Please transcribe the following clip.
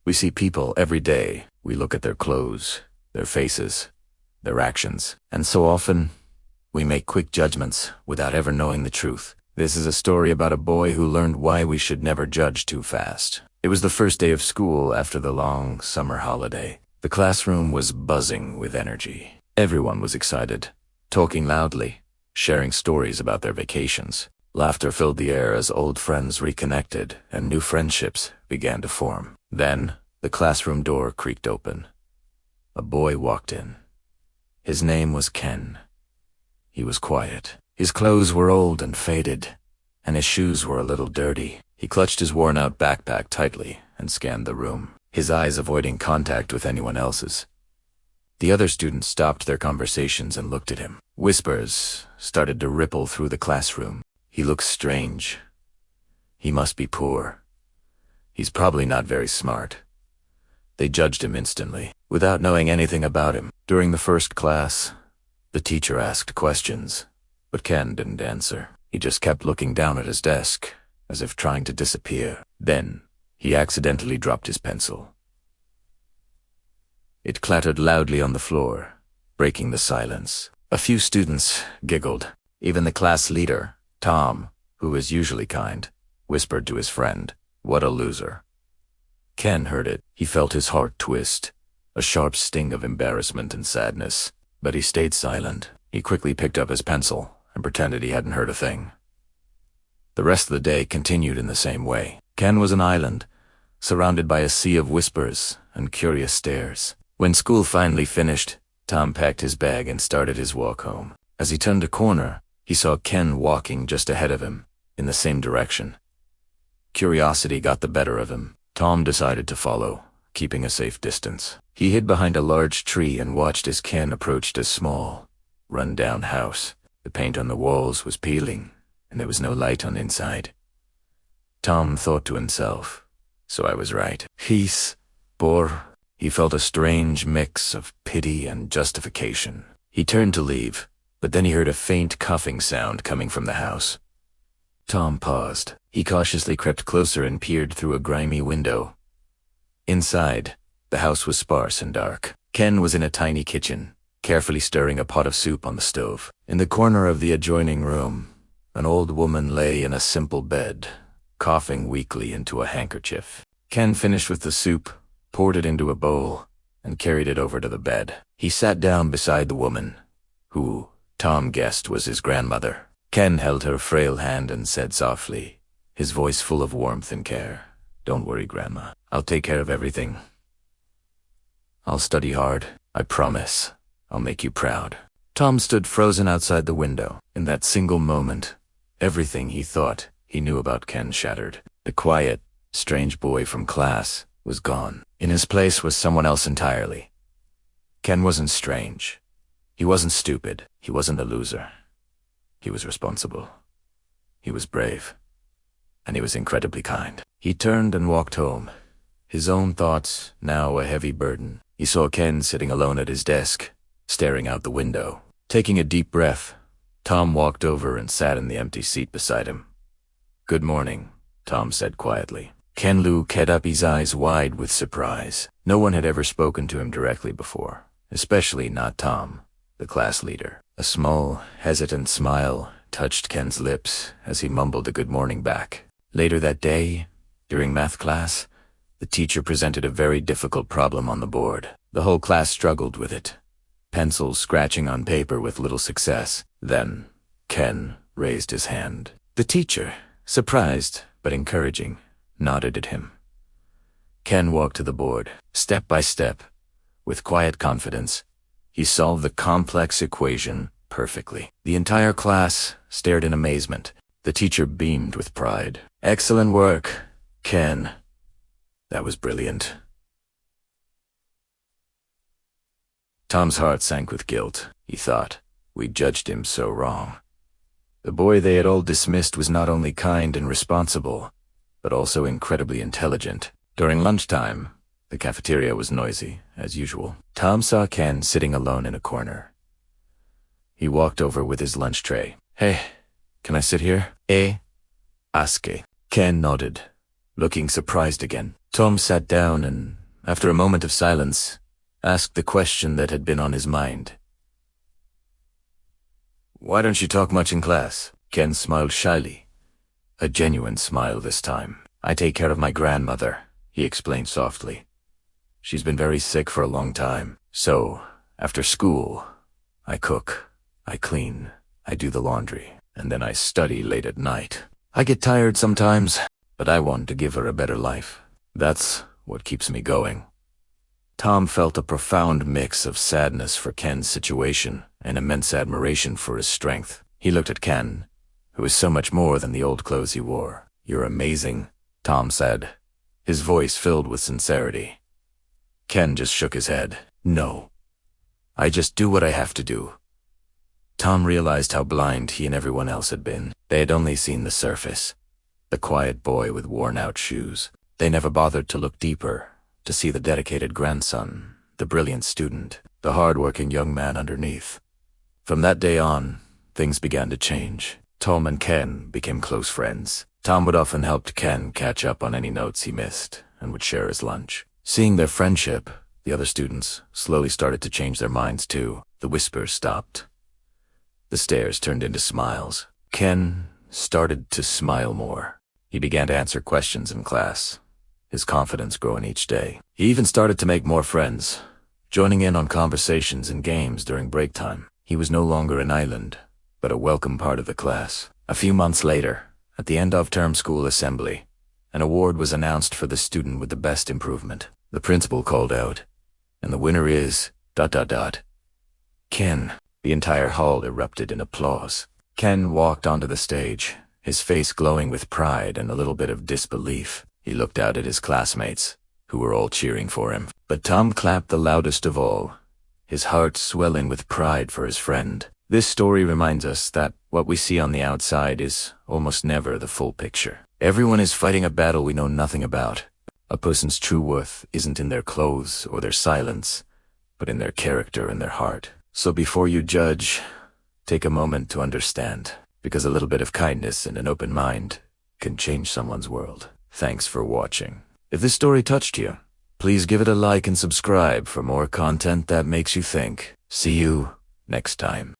We see people every day. We look at their clothes, their faces, their actions, and so often, we make quick judgments without ever knowing the truth. This is a story about a boy who learned why we should never judge too fast. It was the first day of school after the long summer holiday. The classroom was buzzing with energy. Everyone was excited, talking loudly, sharing stories about their vacations. Laughter filled the air as old friends reconnected and new friendships began to form. Then, the classroom door creaked open. A boy walked in. His name was Ken. He was quiet. His clothes were old and faded, and his shoes were a little dirty. He clutched his worn-out backpack tightly and scanned the room, his eyes avoiding contact with anyone else's. The other students stopped their conversations and looked at him. Whispers started to ripple through the classroom. He looks strange. He must be poor. He's probably not very smart. They judged him instantly, without knowing anything about him. During the first class, the teacher asked questions, but Ken didn't answer. He just kept looking down at his desk, as if trying to disappear. Then, he accidentally dropped his pencil. It clattered loudly on the floor, breaking the silence. A few students giggled. Even the class leader, Tom, who was usually kind, whispered to his friend, "What a loser." Ken heard it. He felt his heart twist, a sharp sting of embarrassment and sadness. But he stayed silent. He quickly picked up his pencil and pretended he hadn't heard a thing. The rest of the day continued in the same way. Ken was an island, surrounded by a sea of whispers and curious stares. When school finally finished, Tom packed his bag and started his walk home. As he turned a corner, he saw Ken walking just ahead of him, in the same direction. Curiosity got the better of him. Tom decided to follow, keeping a safe distance. He hid behind a large tree and watched as Ken approached a small, run-down house. The paint on the walls was peeling, and there was no light on inside. Tom thought to himself, "So I was right. He's poor." He felt a strange mix of pity and justification. He turned to leave, but then he heard a faint coughing sound coming from the house. Tom paused. He cautiously crept closer and peered through a grimy window. Inside, the house was sparse and dark. Ken was in a tiny kitchen, carefully stirring a pot of soup on the stove. In the corner of the adjoining room, an old woman lay in a simple bed, coughing weakly into a handkerchief. Ken finished with the soup, poured it into a bowl, and carried it over to the bed. He sat down beside the woman, who Tom guessed was his grandmother. Ken held her frail hand and said softly, his voice full of warmth and care, "Don't worry, Grandma. I'll take care of everything. I'll study hard. I promise. I'll make you proud." Tom stood frozen outside the window. In that single moment, everything he thought he knew about Ken shattered. The quiet, strange boy from class was gone. In his place was someone else entirely. Ken wasn't strange. He wasn't stupid. He wasn't a loser. He was responsible. He was brave. And he was incredibly kind. He turned and walked home, his own thoughts now a heavy burden. He saw Ken sitting alone at his desk, staring out the window. Taking a deep breath, Tom walked over and sat in the empty seat beside him. "Good morning," Tom said quietly. Ken looked up, his eyes wide with surprise. No one had ever spoken to him directly before, especially not Tom, the class leader. A small, hesitant smile touched Ken's lips as he mumbled a good morning back. Later that day, during math class, the teacher presented a very difficult problem on the board. The whole class struggled with it, pencils scratching on paper with little success. Then, Ken raised his hand. The teacher, surprised but encouraging, nodded at him. Ken walked to the board. Step by step, with quiet confidence, he solved the complex equation perfectly. The entire class stared in amazement. The teacher beamed with pride. "Excellent work, Ken. That was brilliant." Tom's heart sank with guilt. He thought, we judged him so wrong. The boy they had all dismissed was not only kind and responsible, but also incredibly intelligent. During lunchtime, the cafeteria was noisy, as usual. Tom saw Ken sitting alone in a corner. He walked over with his lunch tray. "Hey, can I sit here?" Aske. Ken nodded, looking surprised again. Tom sat down and, after a moment of silence, asked the question that had been on his mind. "Why don't you talk much in class?" Ken smiled shyly. A genuine smile this time. "I take care of my grandmother," he explained softly. "She's been very sick for a long time. So, after school, I cook, I clean, I do the laundry, and then I study late at night. I get tired sometimes, but I want to give her a better life. That's what keeps me going." Tom felt a profound mix of sadness for Ken's situation and immense admiration for his strength. He looked at Ken, who was so much more than the old clothes he wore. "You're amazing," Tom said, his voice filled with sincerity. Ken just shook his head. "No. I just do what I have to do." Tom realized how blind he and everyone else had been. They had only seen the surface. The quiet boy with worn-out shoes. They never bothered to look deeper, to see the dedicated grandson, the brilliant student, the hard-working young man underneath. From that day on, things began to change. Tom and Ken became close friends. Tom would often help Ken catch up on any notes he missed and would share his lunch. Seeing their friendship, the other students slowly started to change their minds too. The whispers stopped. The stares turned into smiles. Ken started to smile more. He began to answer questions in class, his confidence growing each day. He even started to make more friends, joining in on conversations and games during break time. He was no longer an island, but a welcome part of the class. A few months later, at the end of term school assembly, an award was announced for the student with the best improvement. The principal called out, and the winner is ... Ken. The entire hall erupted in applause. Ken walked onto the stage, his face glowing with pride and a little bit of disbelief. He looked out at his classmates, who were all cheering for him. But Tom clapped the loudest of all, his heart swelling with pride for his friend. This story reminds us that what we see on the outside is almost never the full picture. Everyone is fighting a battle we know nothing about. A person's true worth isn't in their clothes or their silence, but in their character and their heart. So before you judge, take a moment to understand, because a little bit of kindness and an open mind can change someone's world. Thanks for watching. If this story touched you, please give it a like and subscribe for more content that makes you think. See you next time.